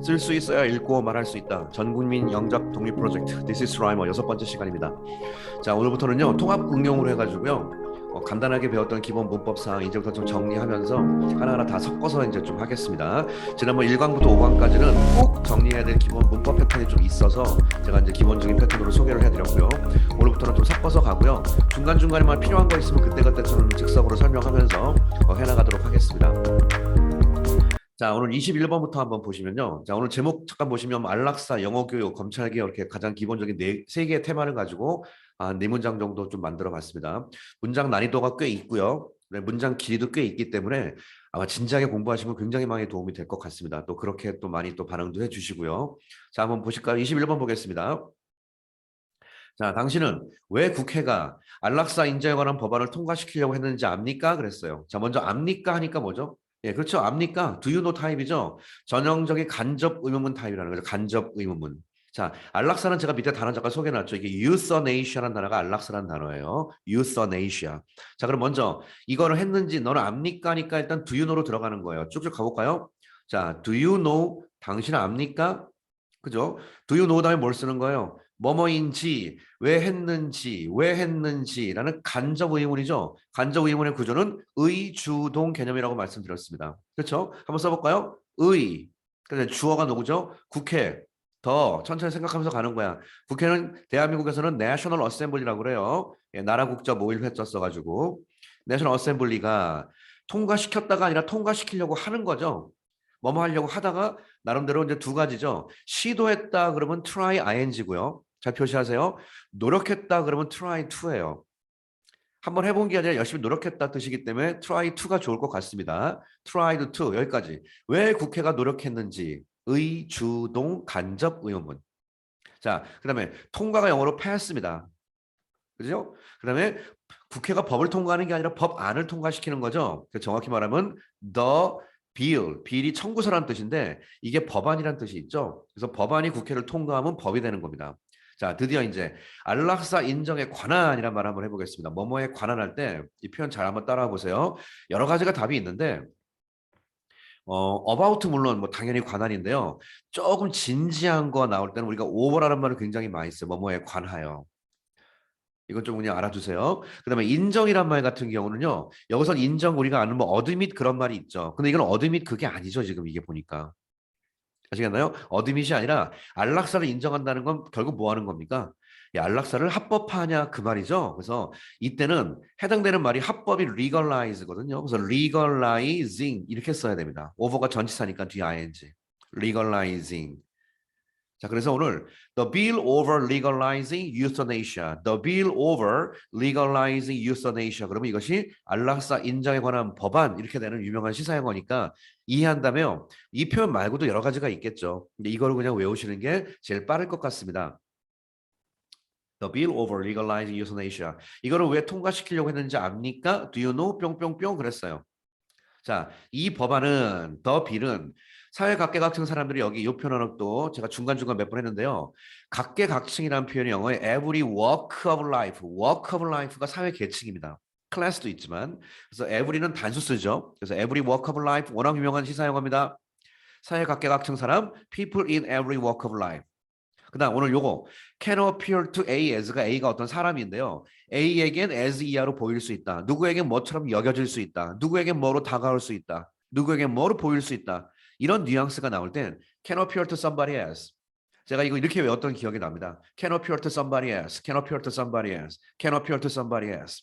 쓸 수 있어야 읽고 말할 수 있다. 전국민 영작 독립 프로젝트 This is Rhymer 여섯 번째 시간입니다. 자, 오늘부터는요 통합 응용으로 해가지고요 간단하게 배웠던 기본 문법사항 이제부터 좀 정리하면서 하나하나 다 섞어서 이제 좀 하겠습니다. 지난번 1강부터 5강까지는 꼭 정리해야 될 기본 문법 패턴이 좀 있어서 제가 이제 기본적인 패턴으로 소개를 해드렸고요. 오늘부터는 좀 섞어서 가고요. 중간중간에만 필요한 거 있으면 그때그때 저는 즉석으로 설명하면서 해나가도록 하겠습니다. 자, 오늘 21번부터 한번 보시면요. 자, 오늘 제목 잠깐 보시면 안락사, 영어교육, 검찰개혁 이렇게 가장 기본적인 세 개의 테마를 가지고 네 문장 정도 좀 만들어 봤습니다. 문장 난이도가 꽤 있고요. 네, 문장 길이도 꽤 있기 때문에 아마 진지하게 공부하시면 굉장히 많이 도움이 될 것 같습니다. 또 그렇게 또 많이 또 반응도 해주시고요. 자, 한번 보실까요? 21번 보겠습니다. 자, 당신은 왜 국회가 안락사 인정에 관한 법안을 통과시키려고 했는지 압니까? 그랬어요. 자, 먼저 압니까 하니까 뭐죠? 예, 그렇죠. 압니까? Do you know 타입이죠. 전형적인 간접 의문문 타입이라는 거죠. 간접 의문문. 자, 안락사는 제가 밑에 단어 잠깐 소개해놨죠. 이게 euthanasia라는 단어가 안락사라는 단어예요. euthanasia. 자, 그럼 먼저 이거를 했는지 너는 압니까? 하니까 일단 do you know로 들어가는 거예요. 쭉쭉 가볼까요? 자, do you know? 당신은 압니까? 그죠? do you know 다음에 뭘 쓰는 거예요? 뭐뭐인지, 왜 했는지라는 간접 의문이죠. 간접 의문의 구조는 의주동 개념이라고 말씀드렸습니다. 그렇죠? 한번 써볼까요? 의. 그래서 주어가 누구죠? 국회. 더 천천히 생각하면서 가는 거야. 국회는 대한민국에서는 내셔널 어셈블리라고 그래요. 예, 나라 국적 모의회자 써가지고 내셔널 어셈블리가 통과시켰다가 아니라 통과시키려고 하는 거죠. 뭐뭐 하려고 하다가 나름대로 이제 두 가지죠. 시도했다 그러면 try ing고요. 잘 표시하세요. 노력했다 그러면 try to예요. 한번 해본 게 아니라 열심히 노력했다 뜻이기 때문에 try to가 좋을 것 같습니다. tried to 여기까지. 왜 국회가 노력했는지 의주동 간접 의문문. 자, 그다음에 통과가 영어로 pass입니다. 그죠? 그다음에 국회가 법을 통과하는 게 아니라 법안을 통과시키는 거죠. 정확히 말하면 bill이 청구서라는 뜻인데 이게 법안이라는 뜻이 있죠. 그래서 법안이 국회를 통과하면 법이 되는 겁니다. 자, 드디어 이제 안락사 인정에 관한이란 말 한번 해보겠습니다. 뭐뭐에 관한할 때 이 표현 잘 한번 따라와 보세요. 여러 가지가 답이 있는데 about 물론 뭐 당연히 관한인데요. 조금 진지한 거 나올 때는 우리가 over라는 말을 굉장히 많이 써요. 뭐뭐에 관하여. 이건 좀 그냥 알아두세요. 그다음에 인정이란 말 같은 경우는요. 여기서 인정 우리가 아는 뭐 어드밋 그런 말이 있죠. 근데 이건 어드밋 그게 아니죠. 지금 이게 보니까. 아시겠나요? 어드밋이 아니라 안락사를 인정한다는 건 결국 뭐 하는 겁니까? 이 안락사를 합법화하냐 그 말이죠. 그래서 이때는 해당되는 말이 합법이 legalize거든요. 그래서 legalizing 이렇게 써야 됩니다. over가 전치사니까 뒤에 ing. legalizing. 자, 그래서 오늘 The Bill over Legalizing Euthanasia, The Bill over Legalizing Euthanasia. 그러면 이것이 안락사 인정에 관한 법안 이렇게 되는 유명한 시사용어니까 이해한다면 이 표현 말고도 여러 가지가 있겠죠. 근데 이거를 그냥 외우시는 게 제일 빠를 것 같습니다. The Bill over Legalizing Euthanasia. 이거를 왜 통과시키려고 했는지 압니까? Do you know? 뿅뿅뿅 그랬어요. 자, 이 법안은 더 빌은 사회각계각층 사람들이 여기 이 표현은 또 제가 중간중간 몇 번 했는데요. 각계각층이라는 표현이 영어에 every walk of life, walk of life가 사회 계층입니다. 클래스도 있지만 그래서 every는 단수 쓰죠. 그래서 every walk of life 워낙 유명한 시사용어입니다. 사회각계각층 사람, people in every walk of life. 그다음 오늘 요거 can appear to A as가 A가 어떤 사람인데요. A에겐 as 이하로 보일 수 있다. 누구에겐 뭐처럼 여겨질 수 있다. 누구에겐 뭐로 다가올 수 있다. 누구에겐 뭐로 보일 수 있다. 이런 뉘앙스가 나올 땐 can appear to somebody else. 제가 이거 이렇게 외웠던 기억이 납니다. can appear to somebody else. can appear to somebody else. can appear to somebody else.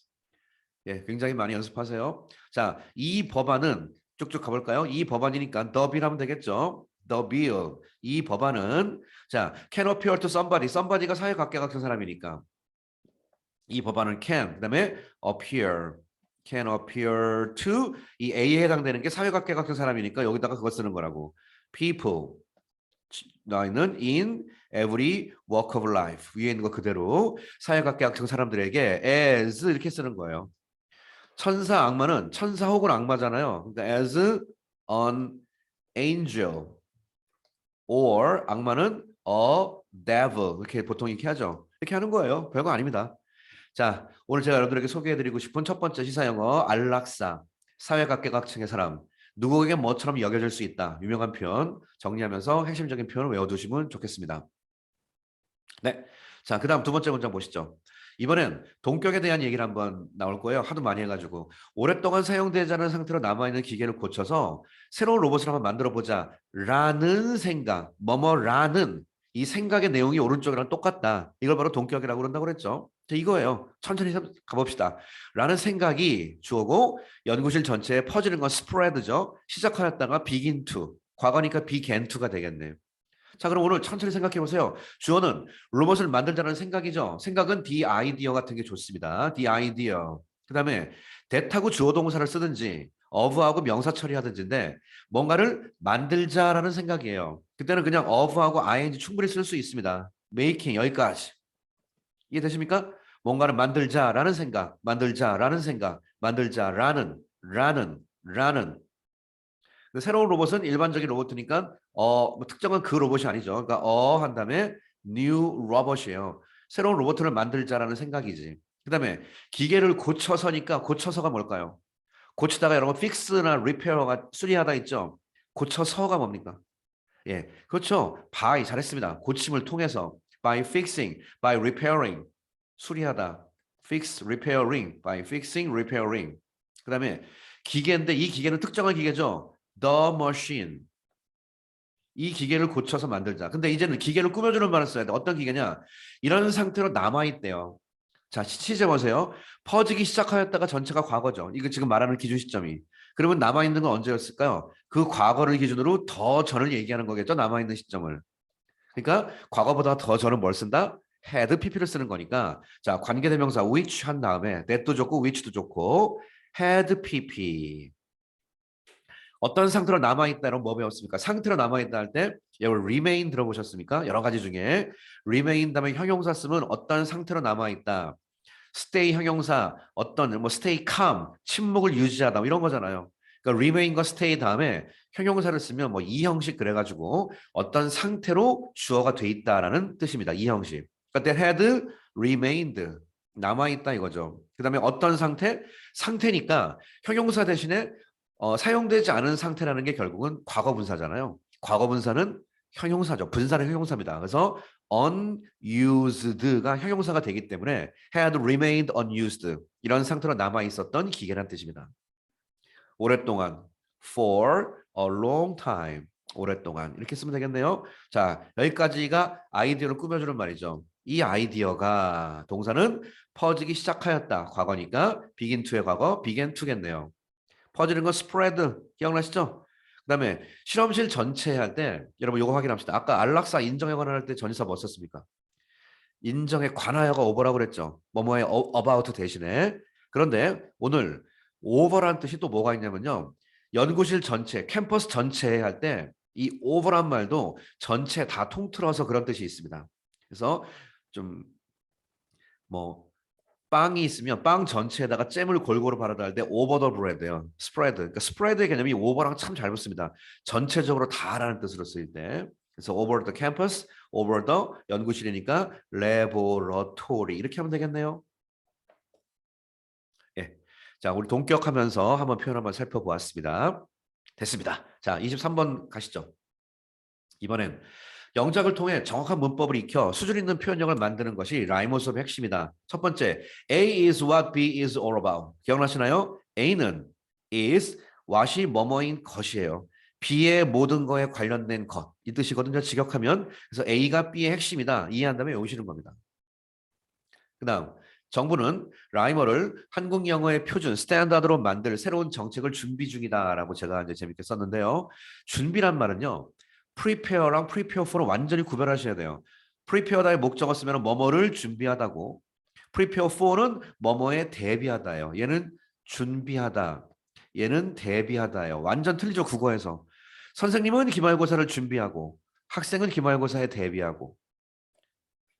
예, 굉장히 많이 연습하세요. 자, 이 법안은 쭉쭉 가볼까요? 이 법안이니까 the bill 하면 되겠죠. the bill. 이 법안은 자, can appear to somebody. somebody가 사회각계각층 사람이니까 이 법안은 can. 그다음에 appear. can appear to 이 A에 해당되는 게 사회각계각층 사람이니까 여기다가 그거 쓰는 거라고. people. 나는 in every walk of life. 위에 있는 거 그대로 사회각계각층 사람들에게 as 이렇게 쓰는 거예요. 천사 악마는 천사 혹은 악마잖아요. 그러니까 as an angel or 악마는 a devil 이렇게 보통 이렇게 하죠. 이렇게 하는 거예요. 별거 아닙니다. 자, 오늘 제가 여러분들에게 소개해드리고 싶은 첫 번째 시사영어 안락사 사회각계각층의 사람 누구에게 뭐처럼 여겨질 수 있다. 유명한 표현 정리하면서 핵심적인 표현을 외워두시면 좋겠습니다. 네. 자, 그 다음 두 번째 문장 보시죠. 이번엔 동격에 대한 얘기를 한번 나올 거예요. 하도 많이 해가지고. 오랫동안 사용되지 않은 상태로 남아있는 기계를 고쳐서 새로운 로봇을 한번 만들어 보자. 라는 생각, 뭐뭐라는 이 생각의 내용이 오른쪽이랑 똑같다. 이걸 바로 동격이라고 그런다고 그랬죠. 자, 이거예요. 천천히 가봅시다. 라는 생각이 주어고 연구실 전체에 퍼지는 건 spread죠. 시작하였다가 begin to. 과거니까 began to가 되겠네요. 자, 그럼 오늘 천천히 생각해 보세요. 주어는 로봇을 만들자는 생각이죠. 생각은 the idea 같은 게 좋습니다. the idea. 그다음에 that하고 주어 동사를 쓰든지 of하고 명사 처리하든지인데 뭔가를 만들자라는 생각이에요. 그때는 그냥 of하고 ing 충분히 쓸 수 있습니다. making 여기까지. 이해되십니까? 뭔가를 만들자라는 생각, 만들자라는 생각, 만들자라는 새로운 로봇은 일반적인 로봇이니까 뭐 특정한 그 로봇이 아니죠. 그러니까 한 다음에 new robot이에요. 새로운 로봇을 만들자라는 생각이지. 그다음에 기계를 고쳐서니까 고쳐서가 뭘까요? 고치다가 여러분 fix나 repair가 수리하다 있죠. 고쳐서가 뭡니까? 예, 그렇죠. by 잘했습니다. 고침을 통해서 by fixing, by repairing 수리하다. fix, repairing, by fixing, repairing. 그다음에 기계인데 이 기계는 특정한 기계죠. The machine. 이 기계를 고쳐서 만들자. 근데 이제는 기계를 꾸며주는 말을 써야 돼. 어떤 기계냐? 이런 상태로 남아있대요. 자, 시제 보세요. 퍼지기 시작하였다가 전체가 과거죠. 이거 지금 말하는 기준 시점이. 그러면 남아있는 건 언제였을까요? 그 과거를 기준으로 더 전을 얘기하는 거겠죠. 남아있는 시점을. 그러니까 과거보다 더 전은 뭘 쓴다? had pp를 쓰는 거니까 자, 관계대명사 which 한 다음에 that도 좋고 which도 좋고 had pp. 어떤 상태로 남아있다는 뭐 배웠습니까? 상태로 남아있다 할 때 여러분 remain 들어보셨습니까? 여러 가지 중에 remain 다음에 형용사 쓰면 어떤 상태로 남아있다. stay 형용사 어떤 뭐 stay calm 침묵을 유지하다 뭐 이런 거잖아요. 그러니까 remain과 stay 다음에 형용사를 쓰면 뭐 이 형식 그래가지고 어떤 상태로 주어가 돼 있다라는 뜻입니다. 이 형식. 그러니까 that had remained 남아있다 이거죠. 그 다음에 어떤 상태? 상태니까 형용사 대신에 사용되지 않은 상태라는 게 결국은 과거 분사잖아요. 과거 분사는 형용사죠. 분사는 형용사입니다. 그래서 unused가 형용사가 되기 때문에 had remained unused 이런 상태로 남아 있었던 기계란 뜻입니다. 오랫동안 for a long time 오랫동안 이렇게 쓰면 되겠네요. 자, 여기까지가 아이디어를 꾸며주는 말이죠. 이 아이디어가 동사는 퍼지기 시작하였다. 과거니까 begin to의 과거 began to겠네요. 퍼지는 건 spread 기억나시죠? 그다음에 실험실 전체 할 때 여러분 이거 확인합시다. 아까 안락사 인정에 관할 때 전치사 뭐 썼습니까? 인정에 관하여가 오버라고 그랬죠. 뭐뭐의 about 대신에. 그런데 오늘 over란 뜻이 또 뭐가 있냐면요. 연구실 전체, 캠퍼스 전체 할 때 이 over란 말도 전체 다 통틀어서 그런 뜻이 있습니다. 그래서 좀뭐 빵이 있으면 빵 전체에다가 잼을 골고루 바르다 할 때 over the bread예요. spread. 그러니까 spread의 개념이 over랑 참 잘 붙습니다. 전체적으로 다라는 뜻으로 쓰일 때. 그래서 over the campus, over the 연구실이니까 laboratory 이렇게 하면 되겠네요. 예. 자, 우리 동격하면서 한번 표현 한번 살펴보았습니다. 됐습니다. 자, 23번 가시죠. 이번엔 영작을 통해 정확한 문법을 익혀 수준 있는 표현력을 만드는 것이 라이머 수업의 핵심이다. 첫 번째, A is what B is all about. 기억나시나요? A는 is what이 뭐뭐인 것이에요. B의 모든 거에 관련된 것. 이 뜻이거든요. 직역하면. 그래서 A가 B의 핵심이다. 이해한다면 외우시는 겁니다. 그 다음, 정부는 라이머를 한국 영어의 표준 스탠다드로 만들 새로운 정책을 준비 중이다라고 제가 이제 재밌게 썼는데요. 준비란 말은요. prepare랑 prepare for는 완전히 구별하셔야 돼요. prepare다의 목적어 쓰면 뭐뭐를 준비하다고 prepare for는 뭐뭐에 대비하다예요. 얘는 준비하다. 얘는 대비하다예요. 완전 틀리죠. 국어에서. 선생님은 기말고사를 준비하고 학생은 기말고사에 대비하고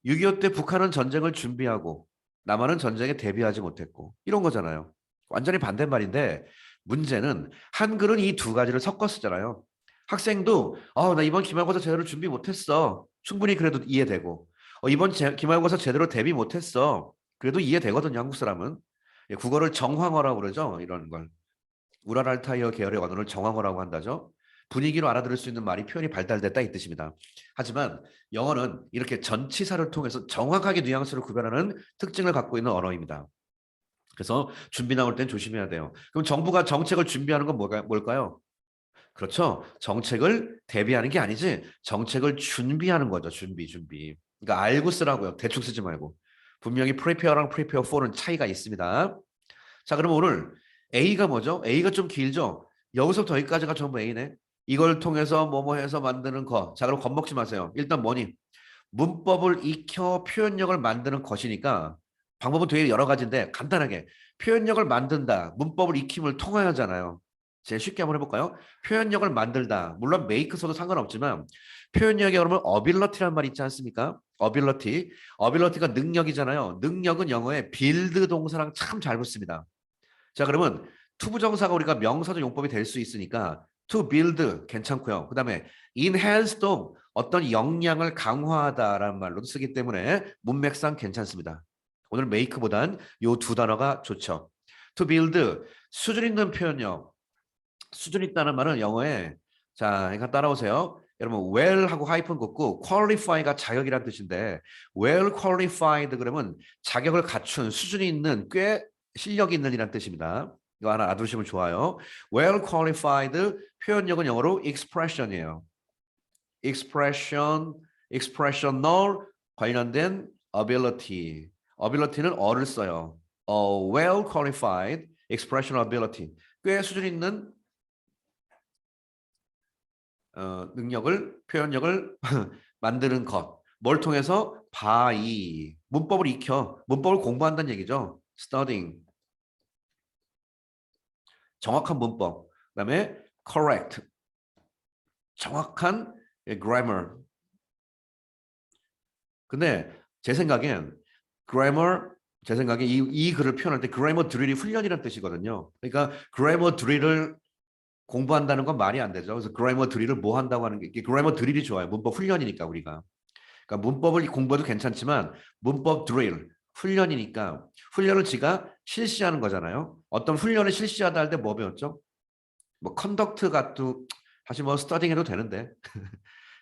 6.25 때 북한은 전쟁을 준비하고 남한은 전쟁에 대비하지 못했고 이런 거잖아요. 완전히 반대말인데 문제는 한글은 이 두 가지를 섞어 쓰잖아요. 학생도 나 이번 기말고사 제대로 준비 못했어. 충분히 그래도 이해되고 이번 기말고사 제대로 대비 못했어. 그래도 이해되거든요. 한국 사람은. 예, 국어를 정황어라고 그러죠. 이런 걸. 우랄알타이어 계열의 언어를 정황어라고 한다죠. 분위기로 알아들을 수 있는 말이 표현이 발달됐다 이 뜻입니다. 하지만 영어는 이렇게 전치사를 통해서 정확하게 뉘앙스를 구별하는 특징을 갖고 있는 언어입니다. 그래서 준비 나올 땐 조심해야 돼요. 그럼 정부가 정책을 준비하는 건 뭘까요? 그렇죠. 정책을 대비하는 게 아니지 정책을 준비하는 거죠. 준비. 그러니까 알고 쓰라고요. 대충 쓰지 말고. 분명히 prepare랑 prepare for는 차이가 있습니다. 자, 그럼 오늘 A가 뭐죠? A가 좀 길죠? 여기서부터 여기까지가 전부 A네. 이걸 통해서 뭐뭐 해서 만드는 거. 자, 그럼 겁먹지 마세요. 일단 뭐니? 문법을 익혀 표현력을 만드는 것이니까 방법은 되게 여러 가지인데 간단하게 표현력을 만든다. 문법을 익힘을 통하여잖아요. 제일 쉽게 한번 해볼까요? 표현력을 만들다. 물론 make 써도 상관없지만 표현력에 그러면 ability라는 말 있지 않습니까? ability. ability가 능력이잖아요. 능력은 영어에 build 동사랑 참 잘 붙습니다. 자, 그러면 투부정사가 우리가 명사적 용법이 될 수 있으니까 to build 괜찮고요. 그다음에 enhance도 어떤 역량을 강화하다라는 말로도 쓰기 때문에 문맥상 괜찮습니다. 오늘 make보단 요 두 단어가 좋죠. to build 수준 있는 표현력. 수준 있다는 말은 영어에 자, 이거 따라오세요. 여러분 well하고 하이픈 긋고 qualify가 자격이란 뜻인데 well qualified 그러면 자격을 갖춘 수준이 있는 꽤 실력이 있는 이란 뜻입니다. 이거 하나 알아두시면 좋아요. well qualified 표현력은 영어로 expression이에요. expression, expressional 관련된 ability. ability는 어를 써요. well qualified expressional ability. 꽤 수준 있는 능력을 표현력을 만드는 것. 뭘 통해서? by. 문법을 익혀. 문법을 공부한다는 얘기죠. studying. 정확한 문법. 그다음에 correct. 정확한 grammar. 근데 제 생각엔 grammar 제 생각에 이 글을 표현할 때 grammar drill이 훈련이라는 뜻이거든요. 그러니까 grammar drill을 공부한다는 건 말이 안 되죠. 그래서 grammar drill을 뭐 한다고 하는 게 grammar drill이 좋아요. 문법 훈련이니까 우리가. 그러니까 문법을 공부해도 괜찮지만 문법 drill 훈련이니까 훈련을 지가 실시하는 거잖아요. 어떤 훈련을 실시하다 할 때 뭐 배웠죠? 뭐 컨덕트 같도 다시 뭐 스터딩 해도 되는데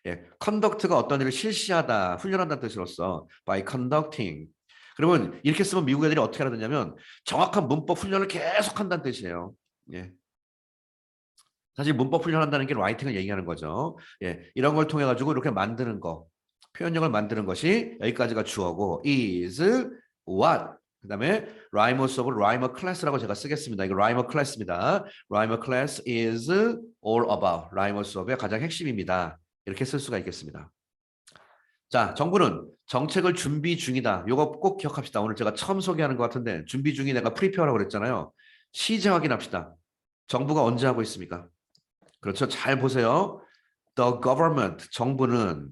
예, 컨덕트가 어떤 일을 실시하다 훈련한다는 뜻으로서 by conducting 그러면 이렇게 쓰면 미국 애들이 어떻게 알아듣냐면 정확한 문법 훈련을 계속 한다는 뜻이에요. 예. 사실 문법 훈련한다는 게 라이팅을 얘기하는 거죠. 예, 이런 걸 통해 가지고 이렇게 만드는 거, 표현력을 만드는 것이 여기까지가 주어고 is what. 그다음에 rhymer 수업을 rhymer class라고 제가 쓰겠습니다. 이거 rhymer class입니다. rhymer class is all about. rhymer 수업의 가장 핵심입니다. 이렇게 쓸 수가 있겠습니다. 자, 정부는 정책을 준비 중이다. 이거 꼭 기억합시다. 오늘 제가 처음 소개하는 것 같은데 준비 중이 내가 프리페어라고 그랬잖아요. 시제 확인합시다. 정부가 언제 하고 있습니까? 그렇죠. 잘 보세요. The government, 정부는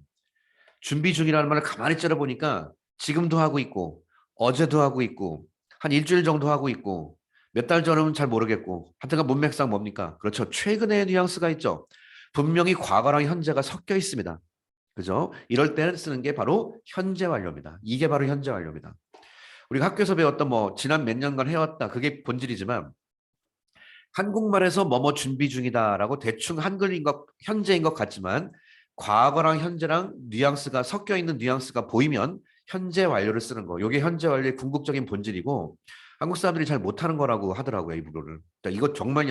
준비 중이라는 말을 가만히 째려보니까 지금도 하고 있고 어제도 하고 있고 한 일주일 정도 하고 있고 몇 달 전은 잘 모르겠고 하여튼간 문맥상 뭡니까? 그렇죠. 최근의 뉘앙스가 있죠. 분명히 과거랑 현재가 섞여 있습니다. 그죠? 이럴 때는 쓰는 게 바로 현재 완료입니다. 이게 바로 현재 완료입니다. 우리가 학교에서 배웠던 뭐 지난 몇 년간 해왔다. 그게 본질이지만 한국말에서 뭐뭐 준비 중이다라고 대충 한글인 것, 현재인 것 같지만 과거랑 현재랑 뉘앙스가 섞여 있는 뉘앙스가 보이면 현재 완료를 쓰는 거. 이게 현재 완료의 궁극적인 본질이고 한국 사람들이 잘 못하는 거라고 하더라고요, 이 부분을. 그러니까 이거 정말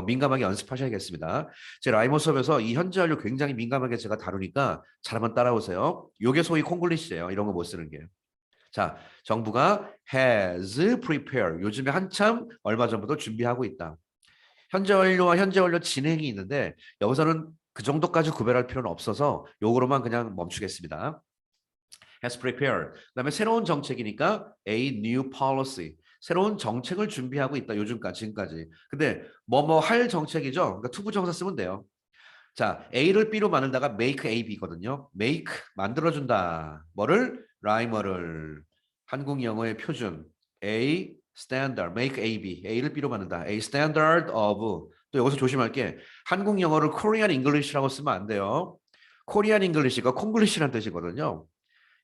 민감하게 연습하셔야겠습니다. 제 라이머 수업에서 이 현재 완료 굉장히 민감하게 제가 다루니까 잘 한번 따라오세요. 이게 소위 콩글리시예요. 이런 거 못 쓰는 게. 자, 정부가 has prepared. 요즘에 한참 얼마 전부터 준비하고 있다. 현재 완료와 현재 완료 진행이 있는데 여기서는 그 정도까지 구별할 필요는 없어서 요거로만 그냥 멈추겠습니다. has prepared. 그다음에 새로운 정책이니까 a new policy. 새로운 정책을 준비하고 있다. 요즘까지 지금까지. 근데 뭐뭐 할 정책이죠. 그러니까 투부정사 쓰면 돼요. 자, A를 B로 만들다가 make A, B거든요. make 만들어준다. 뭐를? 라이머를. 한국 영어의 표준. A standard, make A, B. A를 B로 만든다. A standard of. 또 여기서 조심할 게 한국 영어를 Korean English라고 쓰면 안 돼요. Korean English가 콩글리시라는 뜻이거든요.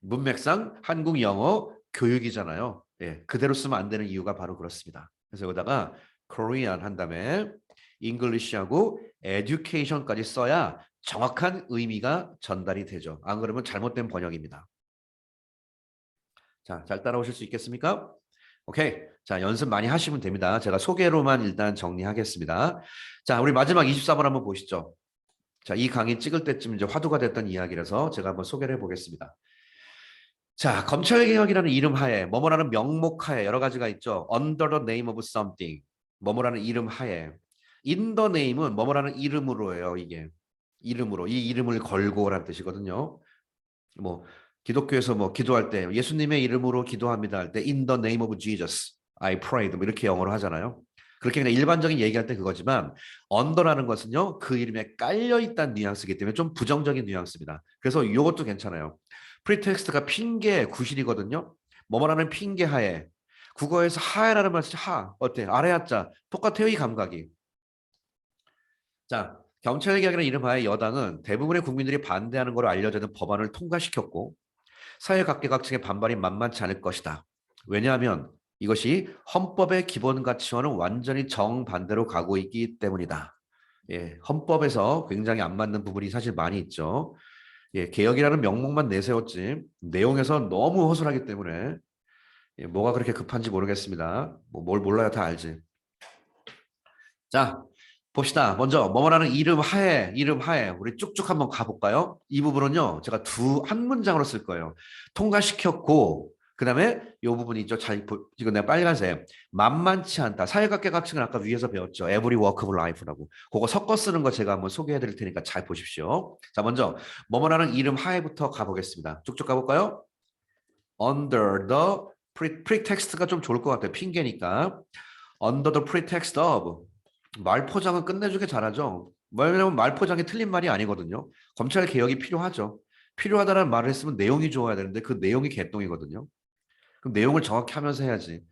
문맥상 한국 영어 교육이잖아요. 예, 그대로 쓰면 안 되는 이유가 바로 그렇습니다. 그래서 여기다가 Korean 한 다음에 English하고 education까지 써야 정확한 의미가 전달이 되죠. 안 그러면 잘못된 번역입니다. 자, 잘 따라오실 수 있겠습니까? 오케이. 자, 연습 많이 하시면 됩니다. 제가 소개로만 일단 정리하겠습니다. 자, 우리 마지막 24번 한번 보시죠. 자, 이 강의 찍을 때쯤 이제 화두가 됐던 이야기라서 제가 한번 소개를 해보겠습니다. 자, 검찰개혁이라는 이름 하에, 뭐뭐라는 명목 하에 여러 가지가 있죠. Under the name of something. 뭐뭐라는 이름 하에. In the name은 뭐뭐라는 이름으로예요, 이게. 이름으로. 이 이름을 걸고라는 뜻이거든요. 뭐 기독교에서 뭐 기도할 때 예수님의 이름으로 기도합니다 할 때 In the name of Jesus, I prayed 뭐 이렇게 영어로 하잖아요. 그렇게 그냥 일반적인 얘기할 때 그거지만 언더라는 것은요 그 이름에 깔려 있다는 뉘앙스이기 때문에 좀 부정적인 뉘앙스입니다. 그래서 이것도 괜찮아요. 프리텍스트가 핑계 구실이거든요. 뭐뭐라는 핑계 하에 국어에서 하에라는 말 쓰지 하 어때 아래 하자 똑같아요 이 감각이. 자 경찰개혁이라는 이름 하에 여당은 대부분의 국민들이 반대하는 걸로 알려지는 법안을 통과시켰고 사회 각계각층의 반발이 만만치 않을 것이다. 왜냐하면 이것이 헌법의 기본 가치와는 완전히 정반대로 가고 있기 때문이다. 예, 헌법에서 굉장히 안 맞는 부분이 사실 많이 있죠. 예, 개혁이라는 명목만 내세웠지 내용에서 너무 허술하기 때문에 예, 뭐가 그렇게 급한지 모르겠습니다. 뭘 몰라야 다 알지. 자, 봅시다. 먼저 뭐뭐라는 이름 하에 우리 쭉쭉 한번 가볼까요? 이 부분은요 제가 한 문장으로 쓸 거예요. 통과시켰고 그다음에 이 부분이 있죠. 이거 내가 빨간색 만만치 않다. 사회각계각층은 아까 위에서 배웠죠. Every walk of life라고. 그거 섞어 쓰는 거 제가 한번 소개해 드릴 테니까 잘 보십시오. 자 먼저 뭐뭐라는 이름 하에부터 가보겠습니다. 쭉쭉 가볼까요? Under the pretext가 좀 좋을 것 같아요. 핑계니까. Under the pretext of 말포장은 끝내주게 잘하죠. 왜냐하면 말포장이 틀린 말이 아니거든요. 검찰 개혁이 필요하죠. 필요하다는 말을 했으면 내용이 좋아야 되는데 그 내용이 개똥이거든요. 그럼 내용을 정확히 하면서 해야지.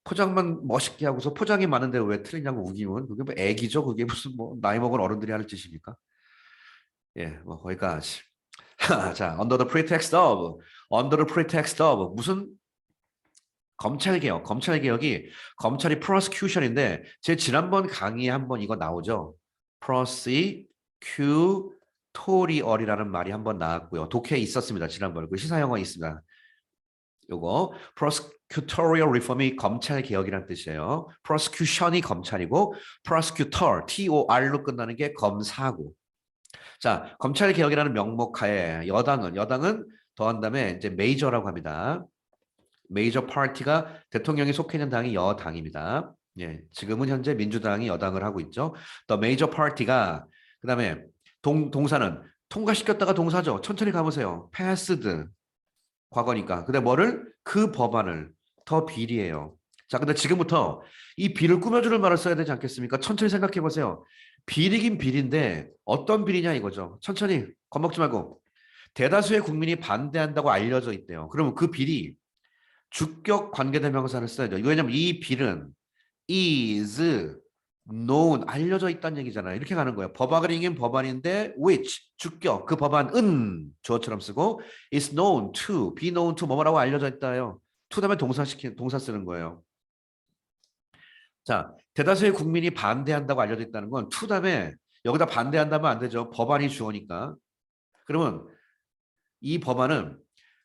포장만 멋있게 하고서 포장이 많은데 왜 틀리냐고 우기면 그게 뭐 애기죠. 그게 무슨 뭐 나이 먹은 어른들이 하는 짓입니까? 예, 뭐 거기까지. 자, under the pretext of 무슨 검찰개혁이 검찰이 prosecution인데 제 지난번 강의에 한번 이거 나오죠. prosecutorial이라는 말이 한번 나왔고요. 독해에 있었습니다. 지난번 그 시사영어에 있습니다. 요거 prosecutorial reform이 검찰개혁이라는 뜻이에요. prosecution이 검찰이고 prosecutor, T-O-R로 끝나는 게 검사고. 자, 검찰개혁이라는 명목하에 여당은 더한 다음에 이제 메이저라고 합니다. 메이저 파티가 대통령이 속해 있는 당이 여당입니다. 예, 지금은 현재 민주당이 여당을 하고 있죠. 더 메이저 파티가 그다음에 동사는 통과시켰다가 동사죠. 천천히 가보세요. passed 과거니까. 근데 뭐를 그 법안을 더 비리해요. 자, 근데 지금부터 이 비를 꾸며주는 말을 써야 되지 않겠습니까? 천천히 생각해 보세요. 비리긴 비리인데 어떤 비리냐 이거죠. 천천히 겁먹지 말고 대다수의 국민이 반대한다고 알려져 있대요. 그러면 그 비리 주격 관계대명사를 써야죠. 왜냐면 이 빌은 is known 알려져 있다는 얘기잖아요. 이렇게 가는 거예요. 법안이긴 법안인데 which 주격 그 법안은 주어처럼 쓰고 is known to be known to 뭐라고 알려져 있다요. to 다음에 동사 쓰는 거예요. 자, 대다수의 국민이 반대한다고 알려져 있다는 건 to 다음에 여기다 반대한다면 안 되죠. 법안이 주어니까. 그러면 이 법안은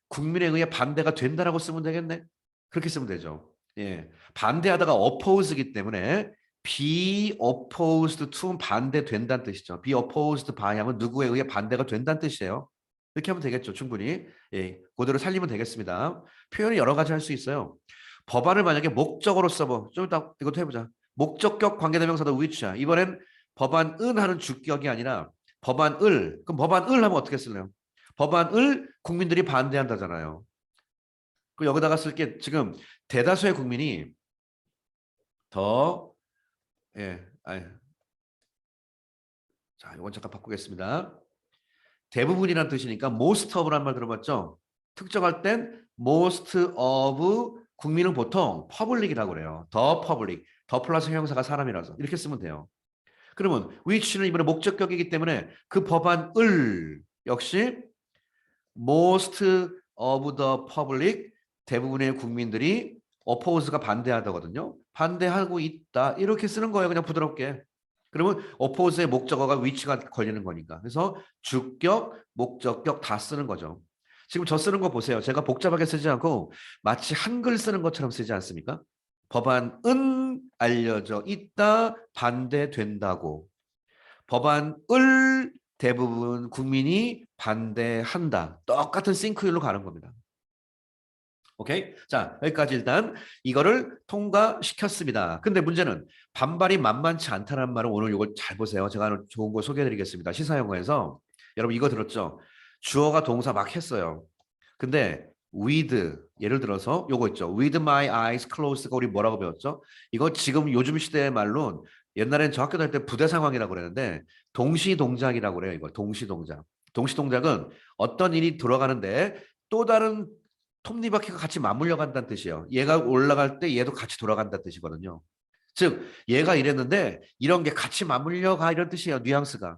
국민에 의해 반대가 된다라고 쓰면 되겠네. 그렇게 쓰면 되죠. 예. 반대하다가 oppose이기 때문에 be opposed to는 반대된다는 뜻이죠. be opposed by 하면 누구에 의해 반대가 된다는 뜻이에요. 이렇게 하면 되겠죠. 충분히. 예. 그대로 살리면 되겠습니다. 표현이 여러 가지 할 수 있어요. 법안을 만약에 목적으로 써보. 좀 이따 이것도 해보자. 목적격 관계대명사도 which야. 이번엔 법안은 하는 주격이 아니라 법안을. 그럼 법안을 하면 어떻게 쓸래요? 법안을 국민들이 반대한다잖아요. 그 여기다가 쓸 게 지금 대다수의 국민이 더 예, 자, 이건 잠깐 바꾸겠습니다. 대부분이라는 뜻이니까 most of란 말 들어봤죠? 특정할 땐 most of 국민은 보통 public이라고 그래요. 더 public, 더 플러스 형용사가 사람이라서 이렇게 쓰면 돼요. 그러면 which는 이번에 목적격이기 때문에 그 법안을 역시 most of the public 대부분의 국민들이 oppose가 반대하거든요. 반대하고 있다. 이렇게 쓰는 거예요. 그냥 부드럽게. 그러면 oppose의 목적어가 위치가 걸리는 거니까. 그래서 주격, 목적격 다 쓰는 거죠. 지금 저 쓰는 거 보세요. 제가 복잡하게 쓰지 않고 마치 한글 쓰는 것처럼 쓰지 않습니까? 법안은 알려져 있다. 반대된다고. 법안을 대부분 국민이 반대한다. 똑같은 싱크율로 가는 겁니다. 오케이? 자, 여기까지 일단 이거를 통과시켰습니다. 근데 문제는 반발이 만만치 않다는 말은 오늘 이걸 잘 보세요. 제가 좋은 거 소개해드리겠습니다. 시사용어에서 여러분 이거 들었죠? 주어가 동사 막 했어요. 근데 with 예를 들어서 요거 있죠. with my eyes closed가 우리 뭐라고 배웠죠? 이거 지금 요즘 시대의 말로 옛날엔 저 학교 다닐 때 부대 상황이라고 그랬는데 동시 동작이라고 그래요. 이거 동시 동작. 동시 동작은 어떤 일이 돌아가는데 또 다른 톱니바퀴가 같이 맞물려 간다는 뜻이에요. 얘가 올라갈 때 얘도 같이 돌아간다는 뜻이거든요. 즉 얘가 이랬는데 이런 게 같이 맞물려 가 이런 뜻이에요. 뉘앙스가.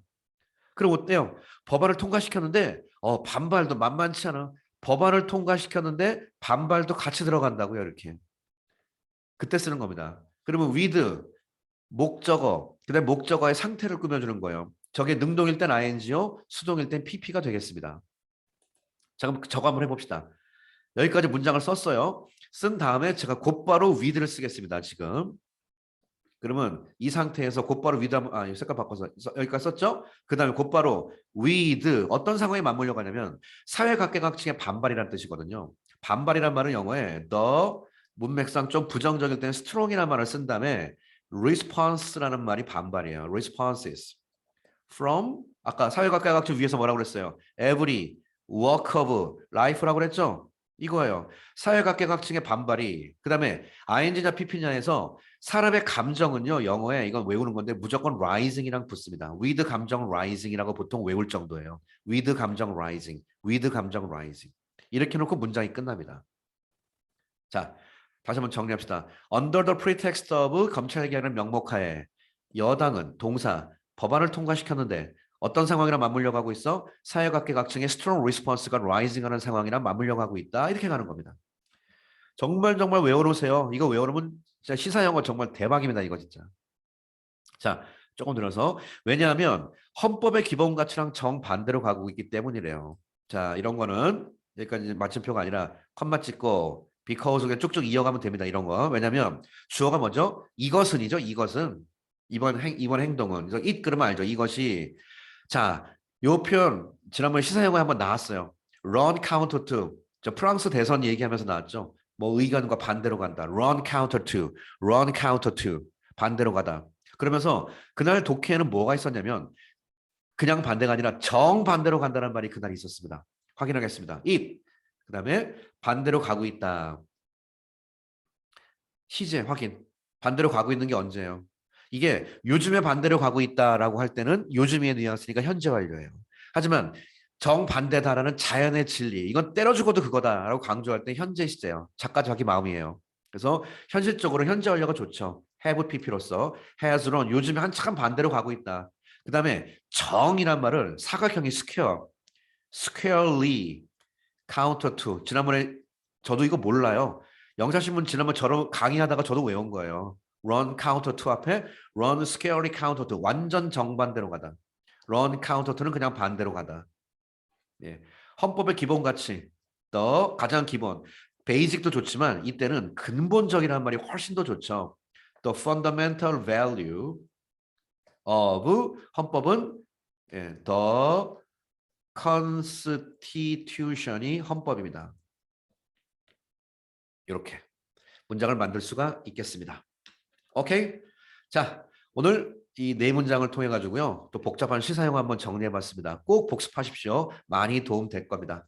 그럼 어때요? 법안을 통과시켰는데 반발도 만만치 않아. 법안을 통과시켰는데 반발도 같이 들어간다고요. 이렇게. 그때 쓰는 겁니다. 그러면 with 목적어, 그다음에 목적어의 상태를 꾸며주는 거예요. 저게 능동일 땐 ing요, 수동일 땐 pp가 되겠습니다. 자, 그럼 저거 한번 해봅시다. 여기까지 문장을 썼어요. 쓴 다음에 제가 곧바로 with를 쓰겠습니다. 지금. 그러면 이 상태에서 곧바로 with 색깔 바꿔서 여기까지 썼죠? 그 다음에 곧바로 with 어떤 상황에 맞물려 가냐면 사회각계각층의 반발이라는 뜻이거든요. 반발이란 말은 영어에 the 문맥상 좀 부정적일 때는 strong이라는 말을 쓴 다음에 response라는 말이 반발이에요. responses from 아까 사회각계각층 위에서 뭐라고 그랬어요? every walk of life라고 그랬죠? 이거예요. 사회각계각층의 반발이 그 다음에 ing냐 pp냐에서 사람의 감정은요 영어에 이건 외우는 건데 무조건 rising이랑 붙습니다. with 감정 rising이라고 보통 외울 정도예요. with 감정 rising, with 감정 rising 이렇게 놓고 문장이 끝납니다. 자, 다시 한번 정리합시다. Under the pretext of 검찰 개혁의 명목하에 여당은 동사 법안을 통과시켰는데 어떤 상황이랑 맞물려 가고 있어? 사회각계각층의 strong response가 rising하는 상황이랑 맞물려 가고 있다. 이렇게 가는 겁니다. 정말 외워놓으세요. 이거 외워놓으면 진짜 시사영어 정말 대박입니다. 이거 진짜. 자, 조금 들어서 왜냐하면 헌법의 기본 가치랑 정반대로 가고 있기 때문이래요. 자, 이런 거는 여기까지 마침표가 아니라 컴마 찍고 because 그냥 쭉쭉 이어가면 됩니다. 이런 거. 왜냐하면 주어가 먼저 이것은이죠. 이것은 이번 행동은 그래서 it 그러면 알죠. 이것이 자, 요 표현 지난번에 시사영어에 한번 나왔어요. run counter to 저 프랑스 대선 얘기하면서 나왔죠. 뭐 의견과 반대로 간다. run counter to, run counter to 반대로 가다. 그러면서 그날 독해에는 뭐가 있었냐면 그냥 반대가 아니라 정반대로 간다는 말이 그날 있었습니다. 확인하겠습니다. it 그 다음에 반대로 가고 있다. 시제 확인. 반대로 가고 있는 게 언제예요? 이게 요즘에 반대로 가고 있다라고 할 때는 요즘의 뉘앙스니까 현재 완료예요. 하지만 정반대다라는 자연의 진리 이건 때려주고도 그거다라고 강조할 때 현재 시제예요. 작가 자기 마음이에요. 그래서 현실적으로 현재 완료가 좋죠. have pp로서 has run 요즘에 한참 반대로 가고 있다. 그 다음에 정이란 말을 사각형이 square, squarely, counter to 지난번에 저도 이거 몰라요. 영사신문 지난번 저런 강의하다가 저도 외운 거예요. run counter to 앞에 run squarely counter to 완전 정반대로 가다. run counter to는 그냥 반대로 가다. 예. 헌법의 기본 가치, 더 가장 기본, 베이직도 좋지만 이때는 근본적이라는 말이 훨씬 더 좋죠. The fundamental value of 헌법은 the constitution이 헌법입니다. 이렇게 문장을 만들 수가 있겠습니다. 오케이? 자, 오늘 이 네 문장을 통해 가지고요. 또 복잡한 시사용어 한번 정리해 봤습니다. 꼭 복습하십시오. 많이 도움 될 겁니다.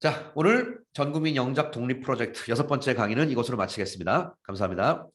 자, 오늘 전국민 영작 독립 프로젝트 6번째 강의는 이것으로 마치겠습니다. 감사합니다.